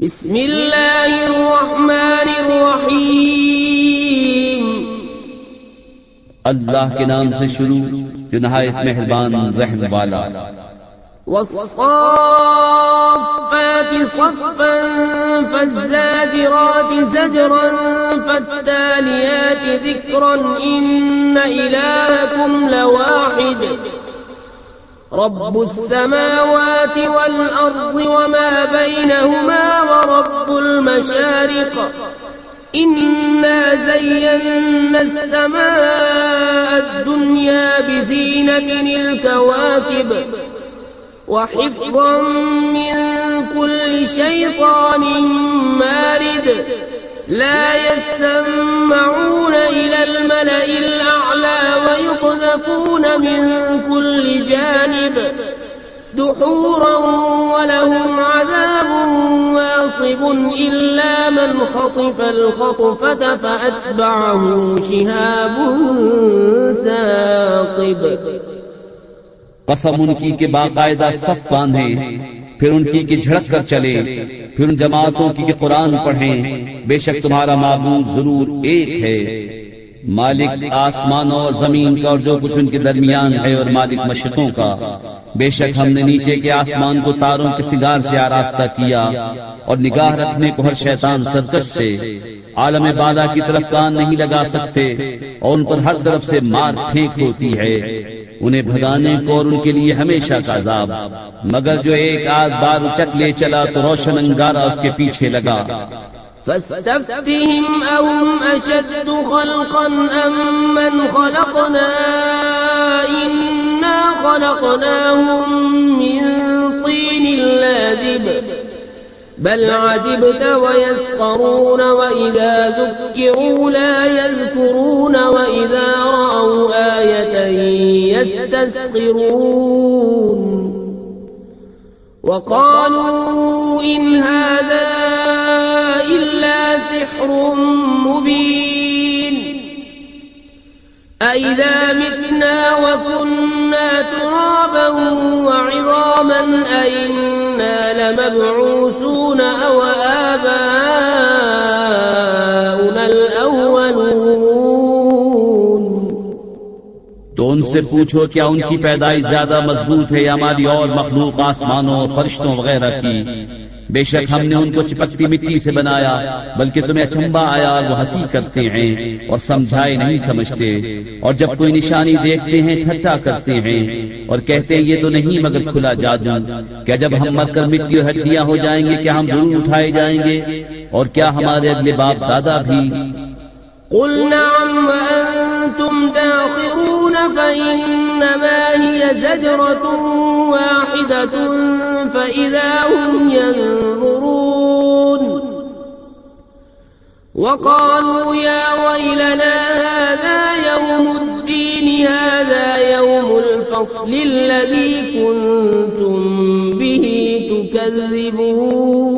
बिस्मिल्लाहिर्रहमानिर्रहीम। अल्लाह के नाम से शुरू जो नहायत मेहरबान रहम वाला। वस्साफ़ाति सफ़्फ़न फज़्ज़ाजिराति ज़जरन फ़त्तालियाति ज़िक्रन इन्न इलाहकुम लवाहिद रब्बुस समावाति वल अर्ज़ि वमा बैनहुमा व रब्बुल मशारिक़ इन्ना ज़य्यन्ना अस्समाअद दुनिया बिज़ीनतिल कवाकिब वहिफ़्ज़न मिन कुल्लि शैतानिन मारिद ला यस्मऊन इलल मलइल अअला व युक़ज़फ़ून मिन कुल्लि जानिब दुहूरन व लहुम अज़ाबुन वासिबुन इल्ला मन ख़तिफ़ल ख़त्फ़त फ़अत्बअहु शिहाबुन साक़िब। कसम उनकी के बाकायदा सफ बांधे, फिर उनकी की झड़क कर चले, फिर उन जमातों की कुरान पढ़ें। बेशक तुम्हारा माबूद जरूर एक है, मालिक आसमानों और जमीन का और जो कुछ उनके दरमियान है, और मालिक मशरिकों का। बेशक हमने नीचे के आसमान को तारों के सिगार से आरास्ता किया और निगाह रखने को हर शैतान सरकश से। आलम बाला की तरफ कान नहीं लगा सकते और उन पर हर तरफ से मार फेंक होती है। उन्हें भगाने को और उनके लिए हमेशा का अज़ाब, मगर जो एक आध बार उचक ले चला तो रोशन अंगारा उसके पीछे लगा। फस्तफ्तिहिम अहुम अशद्दु खल्क़न अम्मन खलक़ना इन्ना खलक़नाहुम मिन तीनिल लाज़िब बल अजिब्त व यस्ख़रून व इज़ा ज़ुक्किरू ला यज़्कुरून व इज़ा रअव आयतन यस्तस्ख़िरून व क़ालू इन हाज़ा इल्ला सिह्रुम मुबीन अइज़ा मितना व कुन्ना तुराबन व इज़ामन अइन्ना लमबऊसून अव आबाउनल अव्वलून। तो उनसे पूछो क्या उनकी पैदाइश ज्यादा मजबूत है या हमारी और मखलूक आसमानों और फरिश्तों वगैरह की। बेशक हमने उनको चिपकती मिट्टी से बनाया, बल्कि तुम्हें अचंबा आया और वो हंसी करते हैं और समझाए नहीं समझते। और जब कोई निशानी देखते हैं ठट्ठा करते हैं और कहते हैं ये तो नहीं मगर खुला जादू। क्या जब हम मरकर मिट्टी और हड्डियां हो जाएंगे क्या हम जरूर उठाए जाएंगे, और क्या हमारे अगले बाप दादा भी। कुल नअम व अंतुम दाखिरून फइन्नमा हिय ज़जरतुन वाहिदतुन फइज़ा हुम यंज़ुरून वक़ालू या वैलना हाज़ा यौमुद्दीन हाज़ा यौमुल फ़स्लि अल्लज़ी कुन्तुम बिही तुकज़्ज़िबून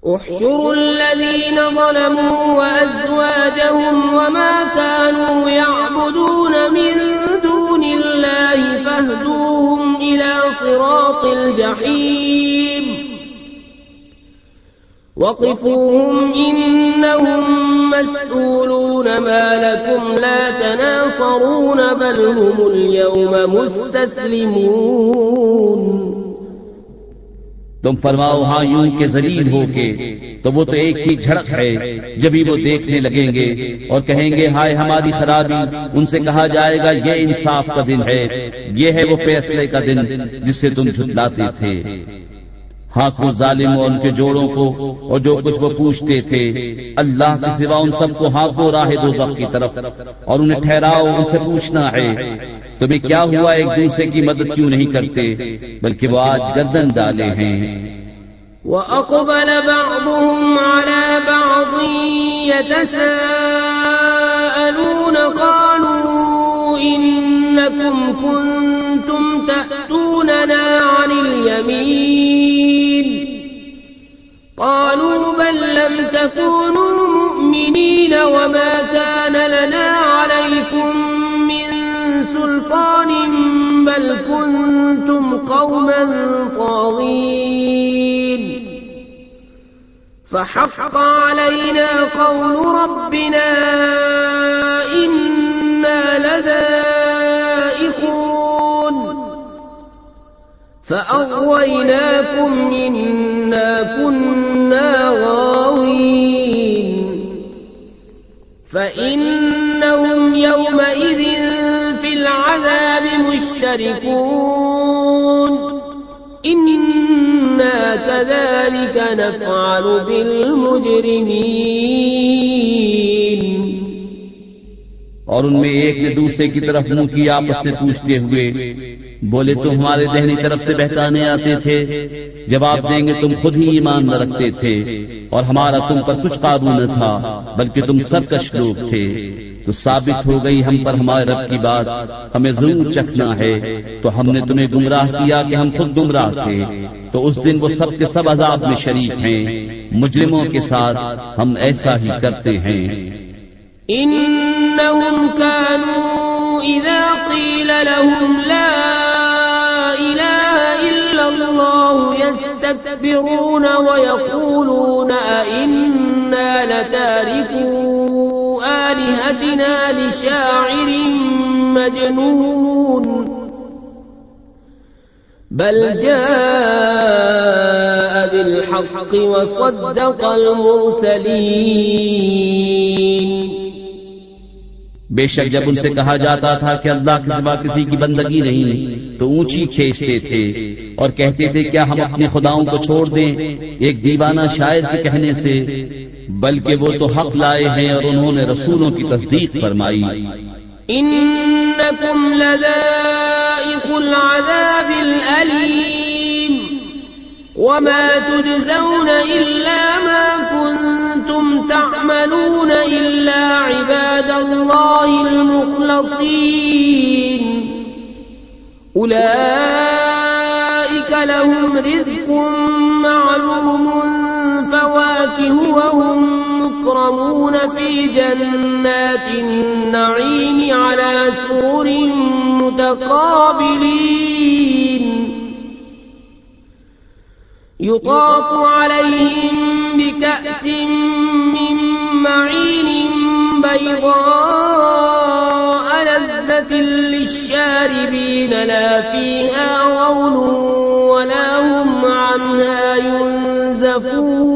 احشروا الذين ظلموا وأزواجهم وما كانوا يعبدون من دون الله فاهدوهم إلى صراط الجحيم وقفوهم إنهم مسؤولون ما لكم لا تناصرون بل هم اليوم مستسلمون। तुम फरमाओ हाँ यूं के जलील होके, तो वो तो एक ही झड़क है। जब ही वो देखने लगेंगे और कहेंगे हाय हमारी खराबी, उनसे कहा जाएगा ये इंसाफ का दिन है, ये है वो फैसले का दिन जिससे तुम झुठलाते थे। हाँ को जालिम और उनके जोड़ों को और जो कुछ वो पूछते थे, अल्लाह के सिवा उन सबको हाँ को राह दोज़ख की तरफ, और उन्हें ठहराओ उनसे पूछना है तुम्हें क्या हुआ, एक दूसरे की मदद क्यों नहीं करते, बल्कि वो आज गर्दन डाले हैं। वअक़बल बअदुहुम अला बअदिन यतसाअलून क़ालू इन्नकुम कुन्तुम तअतूनना अनिल यमीन क़ालू बल लम तकूनू मुअमिनीन वमा कान लना अलैकुम सुल्तान बल कुन्तुम क़ौमन ताग़ीन। फहक़्क़ अलैना क़ौलु रब्बिना इन्ना लज़ाइक़ून फ़अग़वयनाकुम इन्ना कुन्ना गावीन फ़इन्नहुम यौमइज़िन फ़िल अज़ाबि मुश्तरिकून इन्ना कज़ालिक नफ़अलु बिलमुजरिमीन। और उनमें एक ने दूसरे की तरफ मुंह किया आपस में पूछते हुए, बोले तुम हमारे दाहिनी तरफ से बहकाने आते थे, जवाब देंगे तुम खुद ही ईमान न रखते थे और हमारा तुम पर कुछ काबू न था, बल्कि तुम सरकश लोग थे। तो साबित हो गई हम पर हमारे रब की बात, हमें जरूर चखना है। तो हमने तुम्हें गुमराह किया कि हम खुद गुमराह थे। तो उस दिन वो सब के सब अजाब में शरीक हैं। मुजरिमों के साथ हम ऐसा ही करते हैं। इन्नहुम कानू इज़ा क़ील लहुम ला इलाहा इल्लल्लाहु यस्तकबिरून व यक़ूलून अइन्ना लतारिकू आलिहतिना लिशाइरिन मजनून बल जाअ बिलहक़्क़ व सद्दक़ल मुरसलीन। बेशक जब उनसे कहा जाता था कि अल्लाह के सिवा किसी की बंदगी नहीं, तो ऊंची खींचते थे और कहते थे क्या हम अपने खुदाओं को छोड़ दें एक दीवाना शायर के कहने से, बल्कि वो तो हक लाए हैं और उन्होंने रसूलों की तस्दीक फरमाई। इन्नकुम लज़ाइक़ुल अज़ाबिल अलीम वमा तुजज़ौन इल्ला मा कुंतुम तअमलून इल्ला इबादल्लाहिल मुख़लसीन उलाइक लहुम रिज़्क़ुम मअलूमुन फवाकिह व हुम मुकरमून फी जन्नातिन नईम अला सुरुरिन मुतक़ाबिलीन युताफ़ु अलैहिम बिकअसिन मिन मईन बैज़ाअ लज़्ज़तिन लिश्शारिबीन ला फ़ीहा गौल वला हुम अन्हा युनज़फून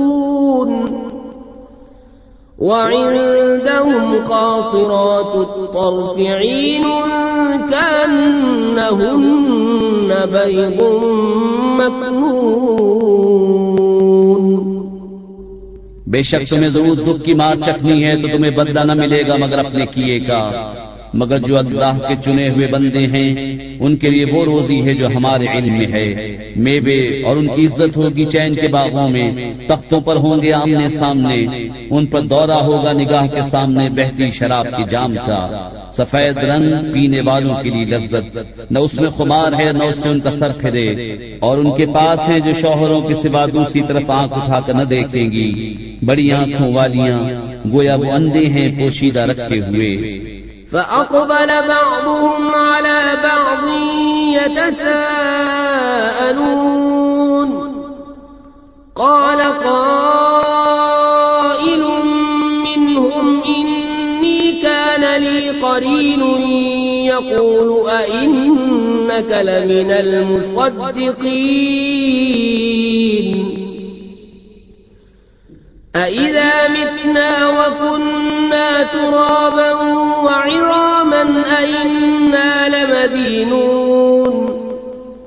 वइंदहुम क़ासिरातुत तर्फ़ ईन कअन्नहुन्न बैज़ुम मकनून। बेशक तुम्हें जरूर दुख की मार चखनी है, तो तुम्हें बदला न मिलेगा मगर अपने किए का। मगर जो अल्लाह के चुने हुए बंदे हैं उनके लिए वो रोजी है जो हमारे इल्म में है। मेवे और उनकी इज्जत होगी चैन के बागों में, तख्तों पर होंगे आमने सामने, उन पर दौरा होगा निगाह के सामने बहती शराब की जाम का। सफेद रंग पीने वालों के लिए लज्जत, न उसमें खुमार है न उससे उनका सर फिरे। और उनके पास है जो शौहरों के सिवा दूसरी तरफ आंख उठाकर न देखेंगी, बड़ी आंखों वालियां, गोया वो अंधे हैं पोशीदा रखे हुए। فأقبل بعضهم على بعض يتساءلون قال قائل منهم إني كان لي قرين يقول أئنك لمن المصدقين أإذا متنا وكنا ترابا وعظاما أئنا لمدينون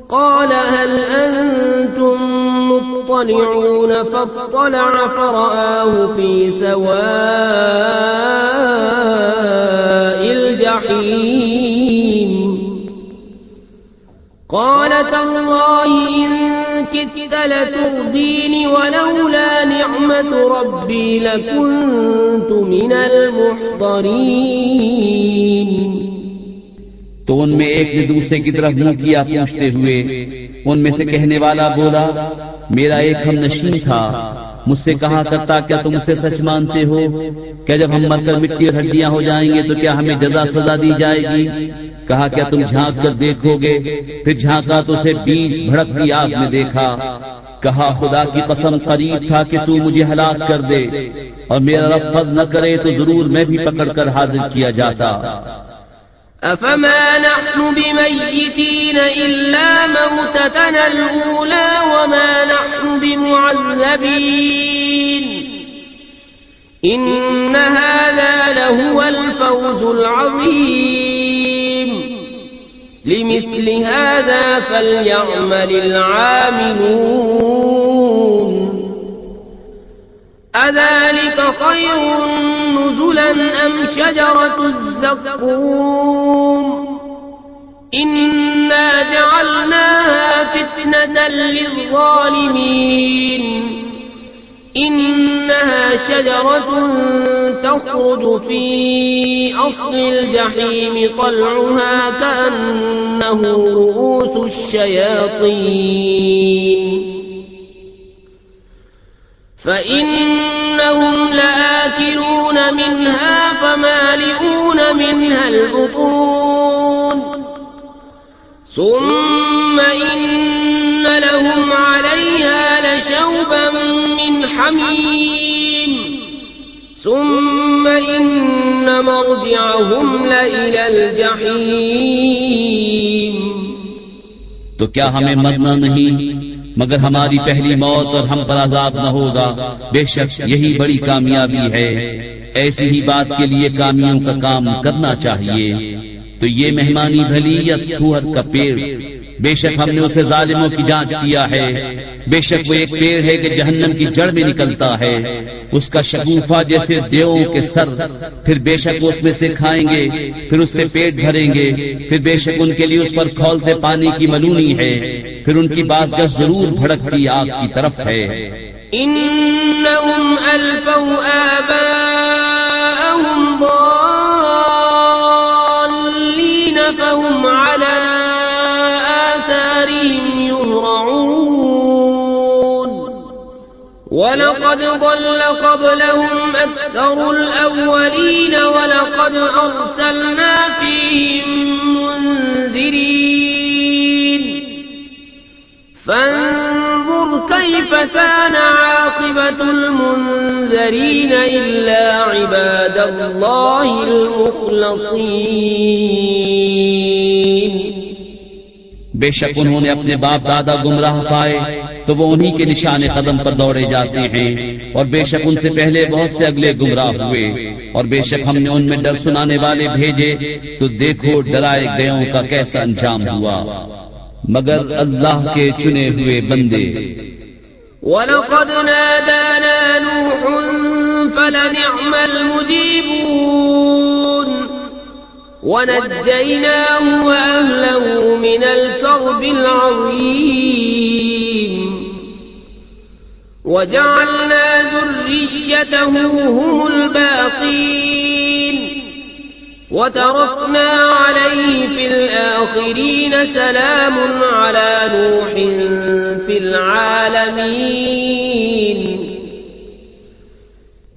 قال هل أنتم مطلعون فاطلع فرآه في سواء الجحيم قال تالله إن كدت لتردين ولولا نعمة ربي لكنت من المحضرين। तो उनमें एक ने दूसरे की तरफ मुंह किया पूछते हुए, उनमें से कहने वाला बोला मेरा एक हमनशीन था, मुझसे कहा करता क्या तुम उसे सच मानते हो? क्या जब हम मरकर मिट्टी और हड्डियां हो जाएंगे तो क्या हमें जज़ा सजा दी जाएगी? कहा क्या तुम झांक कर देखोगे? फिर झांका तो उसे बीच भड़कती आग में देखा। कहा खुदा की कसम करीब था कि तू मुझे हलाक कर दे और मेरा रब फज़्ल न करे तो जरूर मैं भी पकड़कर हाजिर किया जाता। अफमा नहनु बिमय्यितीन इल्ला मौततना अल-ऊला वमा नहनु बिमुअज़्ज़बीन इन्न हाज़ा लहुवल फ़ौज़ुल अज़ीम लिमिस्लि हाज़ा फ़लयअमलिल आमिलून अज़ालिक ख़ैरुन नुज़ुलन अम शजरतुज़्ज़क़ूम इन्ना जअलनाहा फ़ित्नतन लिज़्ज़ालिमीन इन्नहा शजरतुन तख़रुजु फ़ी अस्लिल जहीम तलउहा कअन्नहु रुऊसुश्शयातीन فإنهم لآكلون منها فمالئون منها البطون ثم إن لهم عليها لشوبا من حميم ثم إن مرجعهم لإلى الجحيم तो क्या हमें मरना नहीं मगर हमारी पहली मौत और हम पर आजाद न होगा। बेशक यही बड़ी कामयाबी है। ऐसी ही बात के लिए कामियों का काम करना चाहिए। तो ये मेहमानी भली या थूहर का पेड़, बेशक हमने उसे जालिमों की जांच किया है। बेशक वो एक पेड़ है कि जहन्नम की जड़ में निकलता है, उसका शगुफा जैसे देवों के सर। फिर बेशक वो उसमें से खाएंगे, फिर उससे पेट भरेंगे। फिर बेशक उनके लिए उस पर खौलते पानी की मलूनी है। फिर उनकी बाज़गश जरूर भड़कती आग की तरफ है। इन्नहुम अलफौ आबाअहुम ضالين فهم على آثارهم يهرعون ولقد ضل قبلهم أكثر الأولين ولقد أرسلنا فيهم منذرين فانظر كيف كان عاقبة المنذرين إلا عباد الله المخلصين बेशक उन्होंने अपने बाप दादा गुमराह पाए तो वो उन्हीं के निशाने कदम पर दौड़े जाते हैं। और बेशक उनसे पहले बहुत से अगले गुमराह हुए। और बेशक हमने उनमें डर सुनाने वाले भेजे तो देखो डराए गयों का कैसा अंजाम हुआ। मगर अल्लाह के चुने हुए बंदे। वलक़द नादाना नूहुन फलनिअमल मुजीबून वनज्जयनाहु वअहलहु मिनल कर्बिल अज़ीम वजअलना ज़ुर्रिय्यतहु हुमुल बाक़ीन وتركنا عليه في الآخرين سلام على نوح في العالمين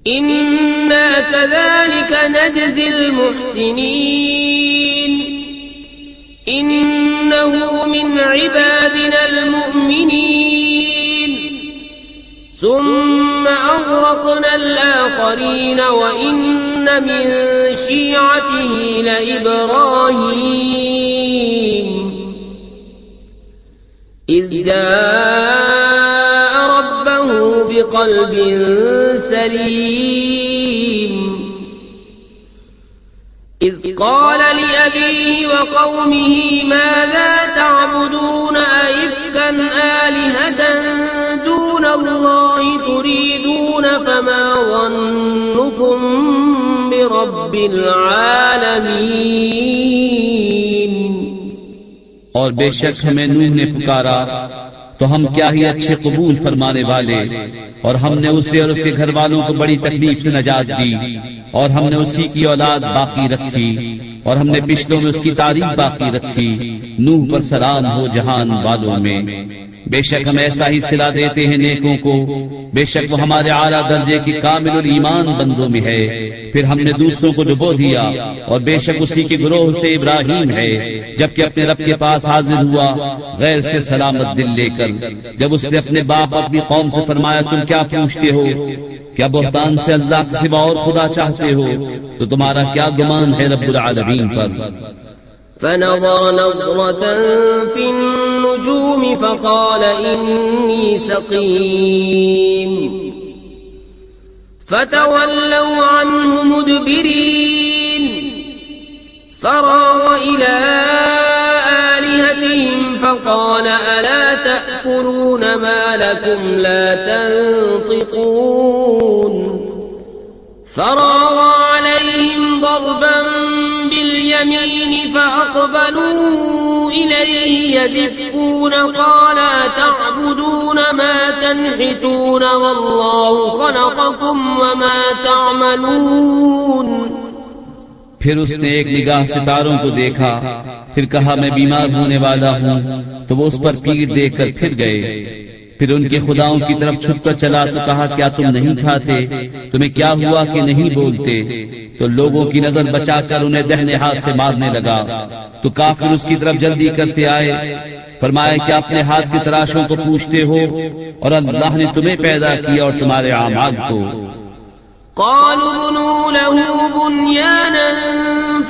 إنا كذلك نجزي المحسنين إنه من عبادنا المؤمنين ثم أغرقنا الآخرين وإن من شيعته لإبراهيم إذ جاء ربه بقلب سليم إذ قال لأبيه وقومه ماذا تعبدون أئفكا آلهة دون الله تريدون فما ظنكم برب العالمين और बेशक हमें नूह ने पुकारा तो हम क्या ही अच्छे कबूल फरमाने वाले। और हमने उसे और उसके घर वालों को बड़ी तकलीफ से नजात दी और हमने उसी की औलाद बाकी रखी। और हमने पिछलों में उसकी तारीफ बाकी रखी। नूह पर सलाम हो जहान वालों में। बेशक हम ऐसा ही सिला देते हैं नेकों को, बेशक वो हमारे आला दर्जे की कामिल ईमान बंदों में है। फिर हमने दूसरों को डुबो दिया, और बेशक उसी के ग्रोह से इब्राहिम है, जबकि अपने रब के पास हाजिर हुआ गैर से सलामत दिल लेकर। जब उसने अपने बाप अपनी कौम से फरमाया, तुम क्या पूछते हो? क्या बुहतान से अल्लाह के सिवा और खुदा चाहते हो? तो तुम्हारा क्या गुमान है रब्बुल आलमीन पर? فنظر نظرة في النجوم فقال إني سقيم فتولوا عنه مدبرين فراغ إلى آلهتهم فقال ألا تأكلون ما لكم لا تنطقون فراغ عليهم ضربا باليمين فأقبلوا إليه يزفون قال أتعبدون ما تنحتون والله خلقكم وما تعملون। फिर उसने एक निगाह सितारों को देखा, फिर कहा मैं बीमार होने वाला हूँ, तो वो उस पर पीठ देकर फिर गए। फिर उनके खुदाओं की तरफ छुपकर चला तो कहा क्या तुम नहीं खाते? तुम्हें क्या हुआ कि नहीं बोलते? तो लोगों की नजर बचाकर उन्हें दाहिने हाथ से मारने लगा। तो काफिर उसकी तरफ जल्दी करते आए। फरमाया क्या अपने हाथ की तराशों को पूछते हो, और अल्लाह ने तुम्हें पैदा किया और तुम्हारे आमाल को। قالوا ابنوا له بنيانا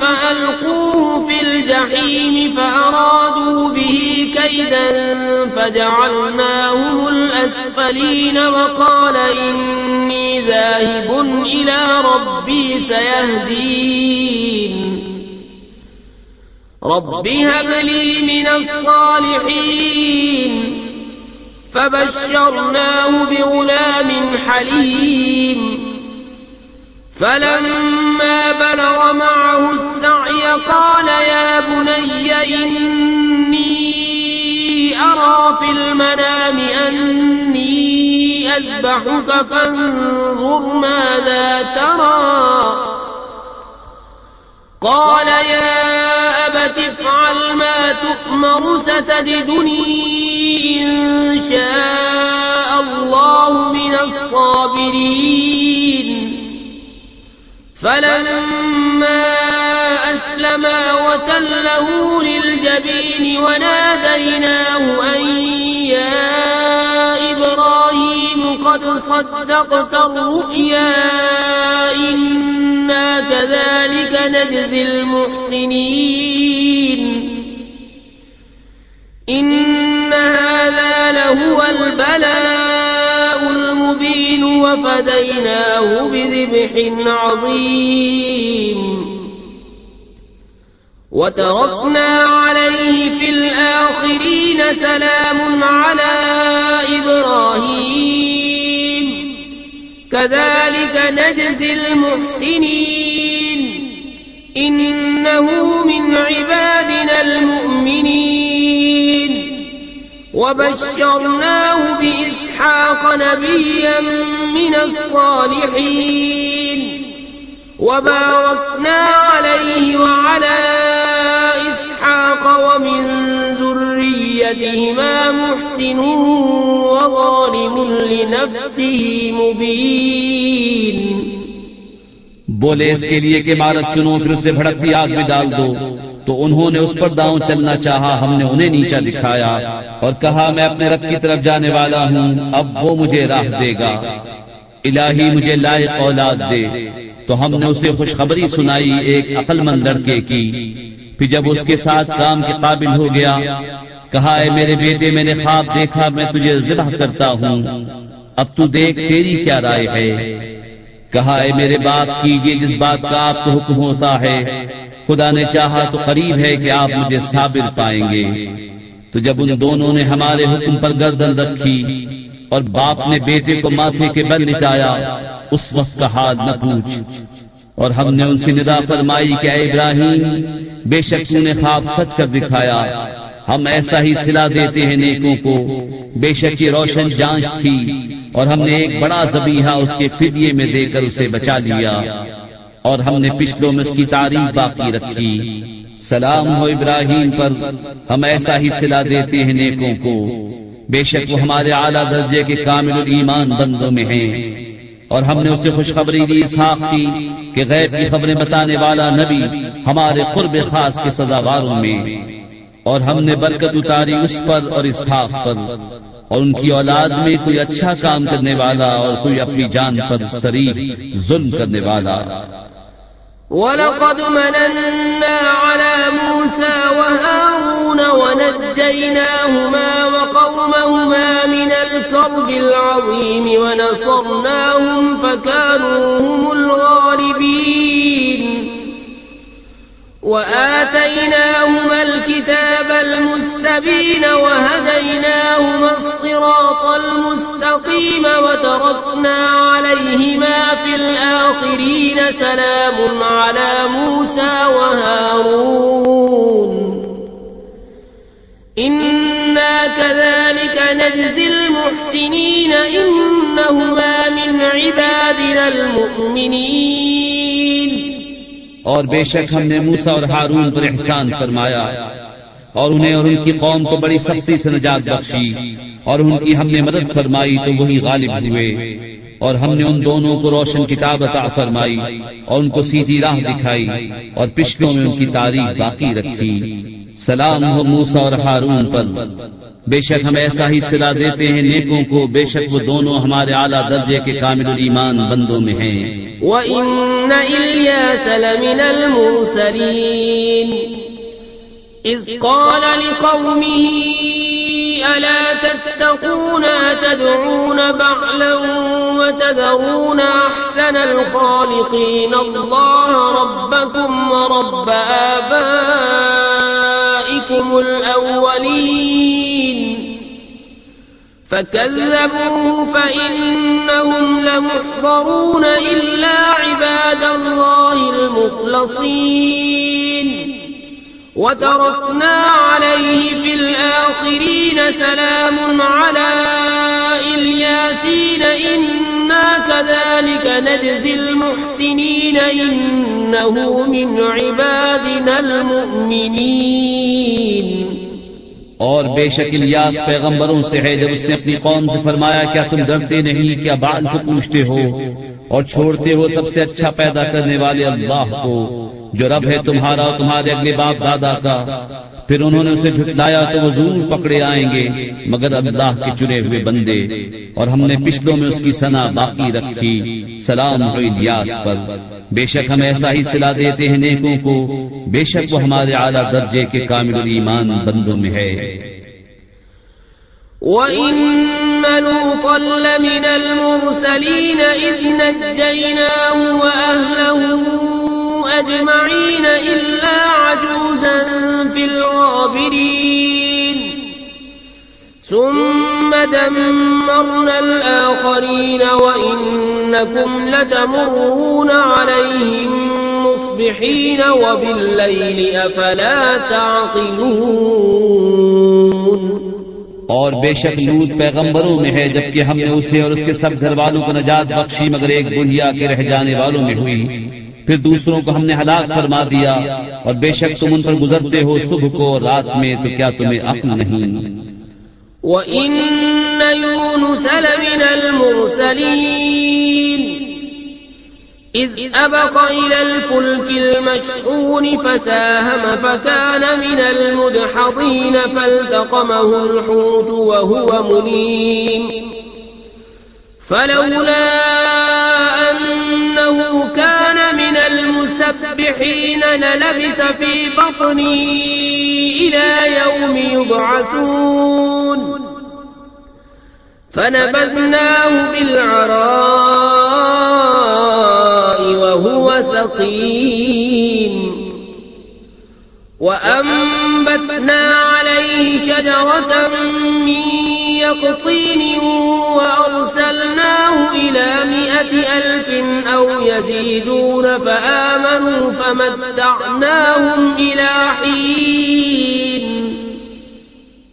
فألقوه في الجحيم فأرادوا به كيدا فجعلناهم الأسفلين وقال إني ذاهب إلى ربي سيهدين رب هب لي من الصالحين فبشرناه بغلام حليم فلما بلغ معه السعي قال يا بني إني أرى في المنام أني أذبحك فانظر ماذا ترى قال يا أبت افعل ما تؤمر ستجدني إن شاء الله من الصابرين فلما أسلما وتله للجبين وناديناه أن يا إبراهيم قد صدقت الرؤيا إنا كذلك نجزي المحسنين إن هذا لهو البلاء المبين وفديناه بذبح عظيم وتركنا عليه في الآخرين سلام على إبراهيم كذلك نجزي المحسنين إنه من عبادنا المؤمنين وبشرناه بإسحاق نبيا من الصالحين وباركنا عليه وعلى إسحاق ومن ذريتهما محسن وظالم لنفسه مبين। बोले इसके लिए कि इमारत चुनो फिर उसे भड़कती आग में डाल दो। तो उन्होंने उस पर दांव चलना चाहा, हमने उन्हें नीचा दिखाया और कहा मैं अपने रब की तरफ जाने वाला हूँ, अब वो मुझे राह देगा। इलाही मुझे लायक औलाद दे। तो हमने उसे खुशखबरी सुनाई एक अक्लमंद लड़के की। फिर जब उसके साथ काम के काबिल हो गया, कहा है मेरे बेटे मैंने ख्वाब देखा, मैं तुझे ज़िबह करता हूँ, अब तू देख तेरी क्या राय है। कहा है मेरे बाप कीजिए जिस बात का आपको हुक्म होता है, खुदा ने चाहा तो करीब है कि आप मुझे साबिर पाएंगे। तो जब उन दोनों ने हमारे हुक्म पर गर्दन रखी और बाप ने बेटे को माथे के बल लिटाया, उस वक्त का हाल न पूछ। और हमने उनसे निदा फरमाई कि ऐ इब्राहिम बेशक तूने ख्वाब सच कर दिखाया, हम ऐसा ही सिला देते हैं नेकों को। बेशक ये रोशन जांच थी और हमने एक बड़ा ज़बीहा उसके फिदिये में देकर उसे बचा लिया। और हमने पिछलों में उसकी तारीफ बाकी रखी। सलाम हो इब्राहीम पर, हम ऐसा ही सिला देते हैं नेकों को, बेशक वो हमारे आला दर्जे के कामिल ईमान बंदों में हैं। और हमने उसे खुशखबरी दी इसहाक की कि गैब की खबरें बताने वाला नबी हमारे कुर्ब खास के सजावारों में। और हमने बरकत उतारी उस पर और इसहाक पर, और उनकी औलाद में कोई अच्छा काम करने वाला और कोई अपनी जान पर शरीफ जुल्म करने वाला। वलक़द मनन्ना अला मूसा व हारून वनज्जयनाहुमा व क़ौमहुमा मिनल कर्बिल अज़ीम व नसरनाहुम फकानू हुमुल गालिबीन وآتيناهما الكتاب المستبين وهديناهما الصراط المستقيم وتركنا عليهما في الآخرين سلام على موسى وهارون إنا كذلك نجزي المحسنين إنهما من عبادنا المؤمنين। और बेशक हमने मूसा और हारून पर एहसान फरमाया और उन्हें और उनकी कौम को बड़ी सख्ती से निजात बख्शी, और उनकी हमने मदद फरमाई तो वही गालिब हुए। और हमने उन दोनों को रोशन किताब अता फरमाई और उनको सीधी राह दिखाई, और पिछलों में उनकी तारीफ बाकी रखी। सलाम हो मूसा और हारून पर, बेशक हम ऐसा ही सिला देते हैं नेकों को, बेशक वो दोनों हमारे आला दर्जे के कामिल ईमान बंदों में हैं। وإن إلياس لمن المرسلين إذ قال لقومه ألا تتقون تدعون بعلا وتذرون أحسن الخالقين الله ربكم ورب آبائكم الأولين فكذبوه فإنهم لمحضرون إلا عباد الله المخلصين وتركنا عليه في الآخرين سلام على الياسين إنا كذلك نجزي المحسنين إنه من عبادنا المؤمنين। और बेशक इलियास पैगंबरों से है जब उसने अपनी कौम से फरमाया, क्या तुम डरते नहीं, क्या बाल को पूछते हो और छोड़ते हो सबसे अच्छा पैदा करने वाले अल्लाह को, जो रब है तुम्हारा और तुम्हारे अगले बाप दादा का। फिर उन्होंने उसे झुटलाया तो वो जरूर पकड़े आएंगे मगर अल्लाह के चुने हुए बंदे। और हमने पिछलों में उसकी सना बाकी रखी। सलाम हो इलियास पर, बेशक हम ऐसा ही सिला देते हैं नेकों को, बेशक वो हमारे आला दर्जे के कामिल ईमान बंदों में है। وَإِنَّ لُوطًا لَّمِنَ الْمُرْسَلِينَ إِذْ نَجَّيْنَاهُ وَأَهْلَهُ أَجْمَعِينَ إِلَّا عَجُوزًا فِي الْغَابِرِينَ ثُمَّ دَمَّرْنَا الْآخَرِينَ وَإِنَّكُمْ لَتَمُرُّونَ عَلَيْهِم مُّصْبِحِينَ وَبِاللَّيْلِ أَفَلَا تَعْقِلُونَ। और बेशक लूत पैगंबरों में है जबकि हमने उसे और उसके सब घर वालों को नजात बख्शी मगर एक बुढ़िया के रह जाने वालों में हुई। फिर दूसरों को हमने हलाक फरमा दिया। और बेशक तुम उन पर गुजरते हो सुबह को और रात में, तो क्या तुम्हें अक्ल नहीं। وَإِنَّ يُونُسَ لَمِنَ الْمُرْسَلِينَ إِذْ أَبَقَ إِلَى الْفُلْكِ الْمَشْحُونِ فَسَاهَمَ فَكَانَ مِنَ الْمُدْحَضِينَ فَالْتَقَمَهُ الْحُوتُ وَهُوَ مُلِيمٌ فَلَوْلَا أَنَّهُ كَانَ مِنَ الْمُسَبِّحِينَ لَلَبِثَ فِي بَطْنِهِ إِلَى يَوْمِ يُبْعَثُونَ فَنَبَذْنَاهُ بِالْعَرَاءِ وَهُوَ سَقِيمٌ وَأَنبَتْنَا عَلَيْهِ شَجَرَةً مِّن يَقْطِينٍ وَأَرْسَلْنَاهُ إِلَى 100,000 أَوْ يَزِيدُونَ فَآمَنُوا فَمَتَّعْنَاهُمْ إِلَى حِينٍ।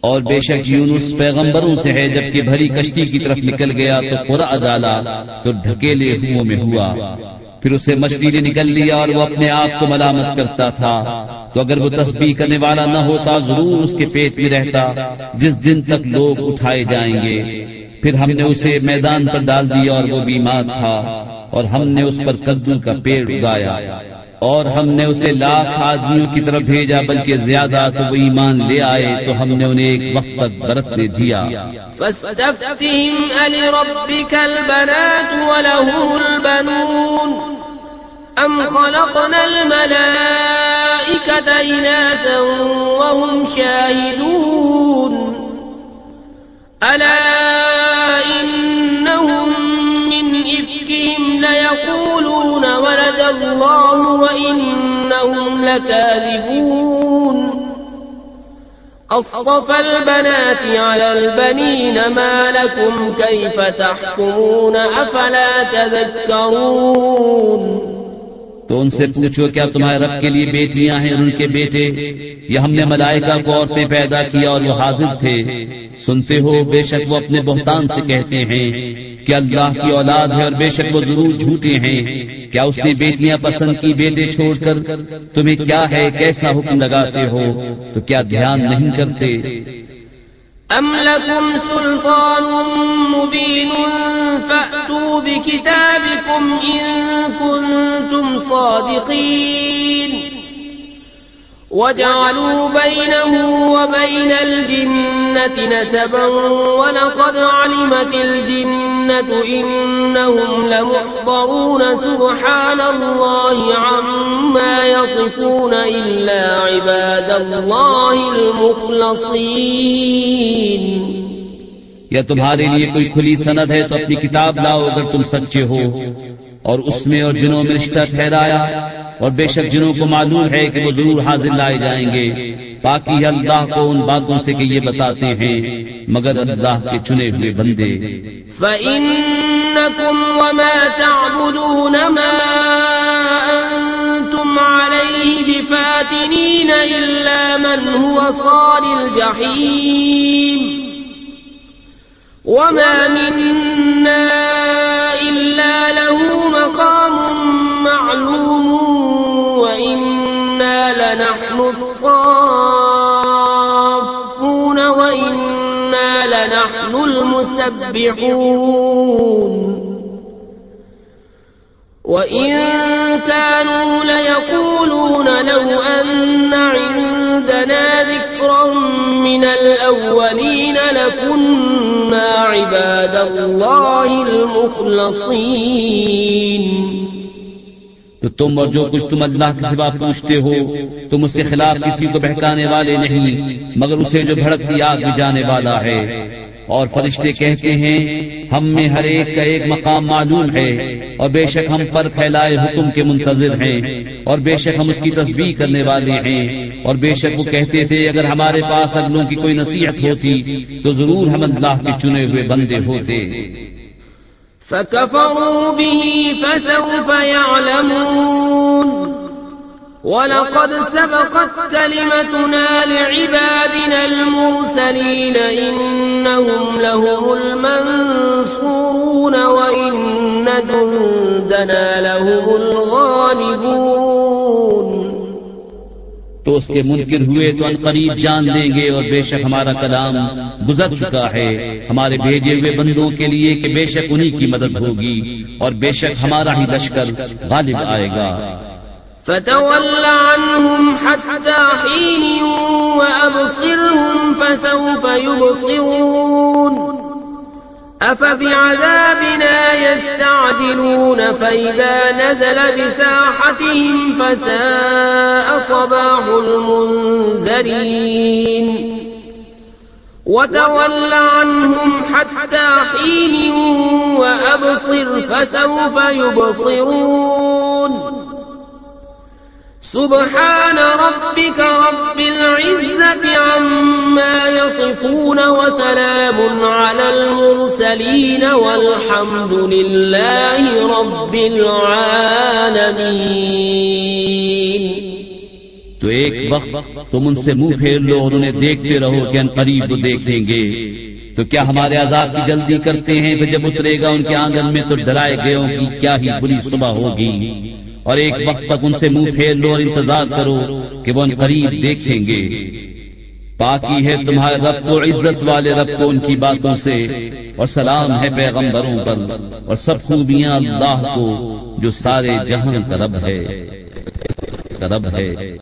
और बेशक यूनुस पैगंबरों से है जबकि भरी कश्ती की तरफ निकल गया तो कुरा डाला तो ढकेले हुओं में हुआ। फिर उसे मछली ने निकल लिया और वो अपने आप को मलामत करता था। तो अगर वो तस्बीह करने वाला न होता जरूर उसके पेट में रहता जिस दिन तक लोग उठाए जाएंगे। फिर हमने उसे मैदान पर डाल दिया और वो बीमार था, और हमने उस पर कद्दू का पेड़ उगाया, और हमने उसे 1,00,000 आदमियों की तरफ भेजा, बल्कि ज्यादा। तो वो ईमान ले आए तो हमने उन्हें एक वक्त तक बरतने दिया। फस्तफ्तिहिम अलिरब्बिकल बनात व लहुल बनून अम खलक़नल मलाइकता इनासन व हुम शाहिदून अला इन्नहुम मिन इफ्किहिम लयक़ूलून वलदल्लाहु व इन्नहुम लकाज़िबून अस्طफ़ल बनाति अलल बनीन मा लकुम कैफ़ तहकुमून अफ़ला तज़क्करून। तो उनसे पूछो क्या तुम्हारे रब के लिए बेटियां हैं और उनके बेटे, या हमने मलाइका को औरतें पैदा किया और वो हाजिर थे। सुनते हो बेशक वो अपने बहुतान से कहते हैं कि अल्लाह की औलाद है, और बेशक वो जरूर झूठे हैं। क्या उसने बेटियां पसंद की बेटे छोड़कर? तुम्हें क्या है, कैसा हुक्म लगाते हो? तो क्या ध्यान नहीं करते? अम लकुम सुल्तानुम मुबीनुन फअतू बिकिताबिकुम इन कुंतुम सादिकीन वजअलू बैनहु व बैनल जिन्नति नसबन वलक़द अलिमतिल जिन्नतु इन्नहुम लमुहदरून सुब्हानल्लाहि अम्मा यसिफून इल्ला इबादल्लाहिल मुखलसीन। या तुम्हारे लिए कोई खुली सनद है तो अपनी किताब लाओ अगर तुम सच्चे हो, और उसमें और जिनों में रिश्ता ठहराया, और बेशक जिनों को मालूम है कि वो जरूर हाजिर लाए जाएंगे। बाकी अल्लाह को उन बातों से कि ये बताते हैं मगर अल्लाह के चुने हुए बंदे। फ़इन्नकुम वमा तअबुदून मा अंतुम अलैहि बिफातिनीन इल्ला मन हुवा सालिल जहीम वमा मिन्ना इल्ला लहू मक़ामुन मअलूम व इन्ना लनहनु अस्साफ़ून व इन्ना लनहनुल मुसब्बिहून व इन कानू लयक़ूलून लौ अन्ना इंदना ज़िक्रन मिनल अव्वलीन लकुन्ना इबादल्लाहिल मुखलसीन। तो तुम और जो कुछ तुम अल्लाह के सिवा पूछते हो, तुम उसके खिलाफ किसी को बहकाने वाले नहीं मगर उसे जो भड़कती आग में जाने वाला है। और फरिश्ते कहते हैं हम में हर एक का एक मकाम मालूम है, और बेशक हम पर फैलाए हुक्म के मुंतजिर हैं, और बेशक हम उसकी तस्बीह करने वाले हैं। और बेशक वो कहते थे अगर हमारे पास अगलों की कोई नसीहत होती तो जरूर हम अल्लाह के चुने हुए बंदे होते। फकफरू बिही फसौफ यअलमून वलक़द सबक़त कलिमतुना लिइबादिनल मुरसलीन इन्नहुम लहुमुल मंसूरून व इन्न जुंदना लहुमुल गालिबून। तो उसके मुनकिर हुए तो अनकरीब जान लेंगे, और बेशक हमारा कलाम गुजर चुका है हमारे भेजे हुए बंदों के लिए कि बेशक उन्हीं की मदद होगी, और बेशक हमारा ही लश्कर गालिब आएगा। फ़तवल्ल अन्हुम हत्ता हीन व अबसिरहुम फसौफ युबसिरून अफ़बिअज़ाबिना यस्तअजिलून फ़इज़ा नज़ल बिसाहतिहिम फ़साअ सबाहुल मुंज़रीन वतवल्ल अन्हुम हत्ता हीन व अबसिर फसौफ युबसिरून सुब्हान रब्बिक रब्बिल इज़्ज़ति अम्मा यसिफून व सलामुन अलल मुरसलीन वल्हम्दुलिल्लाहि रब्बिल आलमीन। तो एक वक्त तुम उनसे मुंह फेर लो और उन्हें देखते रहो कि अनकरीब वो देखेंगे। तो क्या हमारे अजाब की जल्दी करते हैं, फिर जब उतरेगा उनके आंगन में तो डराए गयों की क्या ही बुरी सुबह होगी। और एक वक्त तक उनसे मुंह फेर लो और इंतजार करो कि वो करीब देखेंगे। पाकी है तुम्हारे रब को, इज्जत वाले रब को उनकी बातों से, और सलाम है पैगंबरों पर, और सब खूबियां अल्लाह को जो सारे जहां का रब है।